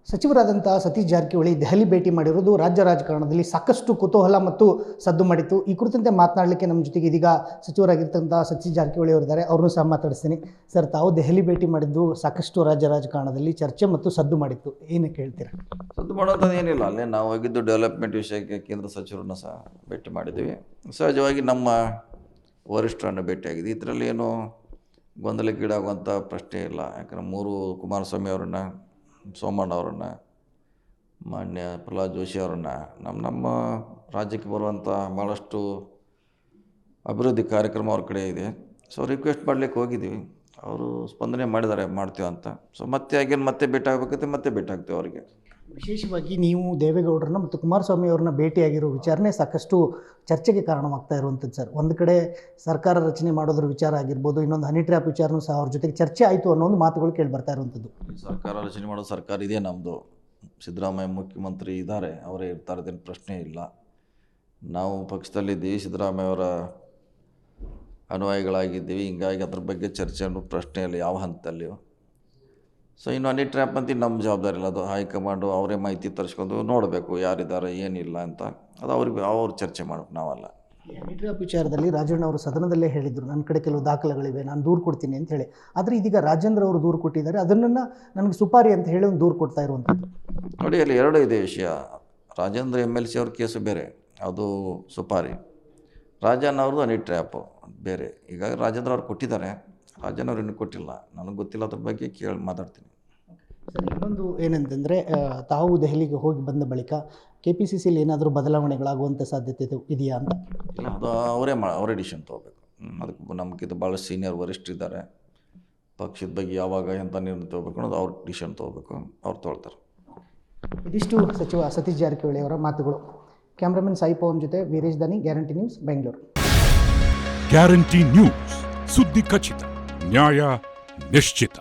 ಸಚಿವರಾದಂಥ ಸತೀಶ್ ಜಾರಕಿಹೊಳಿ ದೆಹಲಿ ಭೇಟಿ ಮಾಡಿರೋದು ರಾಜ್ಯ ರಾಜಕಾರಣದಲ್ಲಿ ಸಾಕಷ್ಟು ಕುತೂಹಲ ಮತ್ತು ಸದ್ದು ಮಾಡಿತ್ತು. ಈ ಕುರಿತಂತೆ ಮಾತನಾಡಲಿಕ್ಕೆ ನಮ್ಮ ಜೊತೆಗೆ ಇದೀಗ ಸಚಿವರಾಗಿರ್ತಕ್ಕಂಥ ಸತೀಶ್ ಜಾರಕಿಹೊಳಿ ಅವರಿದ್ದಾರೆ. ಅವ್ರನ್ನೂ ಸಹ ಮಾತಾಡಿಸ್ತೀನಿ. ಸರ್, ತಾವು ದೆಹಲಿ ಭೇಟಿ ಮಾಡಿದ್ದು ಸಾಕಷ್ಟು ರಾಜ್ಯ ರಾಜಕಾರಣದಲ್ಲಿ ಚರ್ಚೆ ಮತ್ತು ಸದ್ದು ಮಾಡಿತ್ತು, ಏನಕ್ಕೆ ಹೇಳ್ತೀರಾ? ಸದ್ದು ಮಾಡೋದು ಏನಿಲ್ಲ, ಅಲ್ಲೇ ನಾವು ಹೋಗಿದ್ದು ಡೆವಲಪ್ಮೆಂಟ್ ವಿಷಯಕ್ಕೆ ಕೇಂದ್ರ ಸಚಿವರನ್ನ ಸಹ ಭೇಟಿ ಮಾಡಿದ್ದೀವಿ. ಸಹಜವಾಗಿ ನಮ್ಮ ವರಿಷ್ಠರನ್ನು ಭೇಟಿಯಾಗಿದೆ. ಇದರಲ್ಲಿ ಏನು ಗೊಂದಲಕ್ಕೀಡಾಗುವಂಥ ಪ್ರಶ್ನೆ ಇಲ್ಲ. ಯಾಕಂದರೆ ಕುಮಾರಸ್ವಾಮಿ ಅವರನ್ನು, ಸೋಮಣ್ಣ ಅವರನ್ನು, ಮಾನ್ಯ ಪ್ರಹ್ಲಾದ್ ಜೋಶಿ ಅವರನ್ನು, ನಮ್ಮ ರಾಜ್ಯಕ್ಕೆ ಬರುವಂಥ ಭಾಳಷ್ಟು ಅಭಿವೃದ್ಧಿ ಕಾರ್ಯಕ್ರಮ ಅವ್ರ ಕಡೆ ಇದೆ. ಸೊ ರಿಕ್ವೆಸ್ಟ್ ಮಾಡಲಿಕ್ಕೆ ಹೋಗಿದ್ದೀವಿ. ಅವರು ಸ್ಪಂದನೆ ಮಾಡಿದ್ದಾರೆ, ಮಾಡ್ತೀವಿ ಅಂತ. ಸೊ ಮತ್ತೆ ಭೇಟಿ ಆಗಬೇಕಂತೆ ಮತ್ತೆ ಭೇಟಿ ಆಗ್ತೀವಿ ಅವರಿಗೆ. ವಿಶೇಷವಾಗಿ ನೀವು ದೇವೇಗೌಡರನ್ನ ಮತ್ತು ಕುಮಾರಸ್ವಾಮಿ ಅವ್ರನ್ನ ಭೇಟಿಯಾಗಿರೋ ವಿಚಾರನೇ ಸಾಕಷ್ಟು ಚರ್ಚೆಗೆ ಕಾರಣವಾಗ್ತಾ ಇರುವಂಥದ್ದು ಸರ್. ಒಂದು ಕಡೆ ಸರ್ಕಾರ ರಚನೆ ಮಾಡೋದ್ರ ವಿಚಾರ ಆಗಿರ್ಬೋದು, ಇನ್ನೊಂದು ಹನಿ ಟ್ರ್ಯಾಪ್ ವಿಚಾರನೂ ಸಹ ಅವ್ರ ಜೊತೆಗೆ ಚರ್ಚೆ ಆಯಿತು ಅನ್ನೋ ಒಂದು ಮಾತುಗಳು ಕೇಳಿ ಬರ್ತಾ ಇರುವಂಥದ್ದು. ಸರ್ಕಾರ ರಚನೆ ಮಾಡೋ ಸರ್ಕಾರ ಇದೆ ನಮ್ಮದು. ಸಿದ್ದರಾಮಯ್ಯ ಮುಖ್ಯಮಂತ್ರಿ ಇದ್ದಾರೆ, ಅವರೇ ಇರ್ತಾರದೇನು ಪ್ರಶ್ನೆ ಇಲ್ಲ. ನಾವು ಪಕ್ಷದಲ್ಲಿದ್ದೀವಿ, ಸಿದ್ದರಾಮಯ್ಯ ಅವರ ಅನುಯಾಯಿಗಳಾಗಿದ್ದೀವಿ. ಹಿಂಗಾಗಿ ಅದ್ರ ಬಗ್ಗೆ ಚರ್ಚೆ ಅನ್ನೋ ಪ್ರಶ್ನೆ ಇಲ್ಲ ಯಾವ ಹಂತದಲ್ಲಿಯೂ. ಸೊ ಇನ್ನು ಹನಿ ಟ್ರ್ಯಾಪ್ ಅಂತ ನಮ್ಮ ಜವಾಬ್ದಾರಿ ಇಲ್ಲ. ಅದು ಹೈಕಮಾಂಡು ಅವರೇ ಮಾಹಿತಿ ತರಿಸ್ಕೊಂಡು ನೋಡಬೇಕು ಯಾರಿದ್ದಾರೆ ಏನಿಲ್ಲ ಅಂತ. ಅದು ಅವ್ರು ಚರ್ಚೆ ಮಾಡಬೇಕು, ನಾವಲ್ಲ. ಹನಿ ಟ್ರ್ಯಾಪ್ ವಿಚಾರದಲ್ಲಿ ರಾಜಣ್ಣ ಅವರು ಸದನದಲ್ಲೇ ಹೇಳಿದರು, ನನ್ನ ಕಡೆ ಕೆಲವು ದಾಖಲೆಗಳಿವೆ, ನಾನು ದೂರು ಕೊಡ್ತೀನಿ ಅಂತ ಹೇಳಿ. ಆದರೆ ಇದೀಗ ರಾಜೇಂದ್ರ ಅವರು ದೂರು ಕೊಟ್ಟಿದ್ದಾರೆ, ಅದನ್ನು ನನಗೆ ಸುಪಾರಿ ಅಂತ ಹೇಳಿ ಒಂದು ದೂರು ಕೊಡ್ತಾ ಇರುವಂಥದ್ದು. ನೋಡಿ, ಅಲ್ಲಿ ಎರಡು ಇದೆ ವಿಷಯ. ರಾಜೇಂದ್ರ MLC ಅವ್ರ ಕೇಸು ಬೇರೆ, ಅದು ಸುಪಾರಿ. ರಾಜಣ್ಣ ಅವ್ರದ್ದು ಹನಿ ಟ್ರ್ಯಾಪು ಬೇರೆ. ಈಗ ರಾಜೇಂದ್ರ ಅವ್ರು ಕೊಟ್ಟಿದ್ದಾರೆ, ರಾಜಣ್ಣ ಅವ್ರು ಇನ್ನೂ ಕೊಟ್ಟಿಲ್ಲ. ನನಗೆ ಗೊತ್ತಿಲ್ಲ, ಅದ್ರ ಬಗ್ಗೆ ಕೇಳಿ ಮಾತಾಡ್ತೀನಿ. ಸರ್, ಇನ್ನೊಂದು ಏನಂತಂದರೆ, ತಾವು ದೆಹಲಿಗೆ ಹೋಗಿ ಬಂದ ಬಳಿಕ KPCCಯಲ್ಲಿ ಏನಾದರೂ ಬದಲಾವಣೆಗಳಾಗುವಂಥ ಸಾಧ್ಯತೆ ಇದೆಯಾ ಅಂತ? ಇಲ್ಲ, ಅದು ಅವರೇ ಡಿಸಿಷನ್ ತೊಗೋಬೇಕು. ಅದಕ್ಕೆ ನಮಗಿಂತ ಭಾಳ ಸೀನಿಯರ್ ವರಿಷ್ಠರಿದ್ದಾರೆ. ಪಕ್ಷದ ಬಗ್ಗೆ ಯಾವಾಗ ಎಂಥ ನಿರ್ಣಯ ತೊಗೋಬೇಕು ಅನ್ನೋದು ಅವ್ರು ಡಿಸಿಷನ್ ತೊಗೋಬೇಕು, ಅವ್ರು ತೊಗೊಳ್ತಾರೆ. ಇದಿಷ್ಟು ಸಚಿವ ಸತೀಶ್ ಜಾರಕಿಹೊಳಿ ಅವರ ಮಾತುಗಳು. ಕ್ಯಾಮ್ರಾಮನ್ ಸಾಯಿ ಪವನ್ ಜೊತೆ ವೀರೇಶ್ ದಾನಿ, guarantee news, Bengaluru. Guarantee news, ಸುದ್ದಿ ಖಚಿತ, ನ್ಯಾಯ ನಿಶ್ಚಿತ.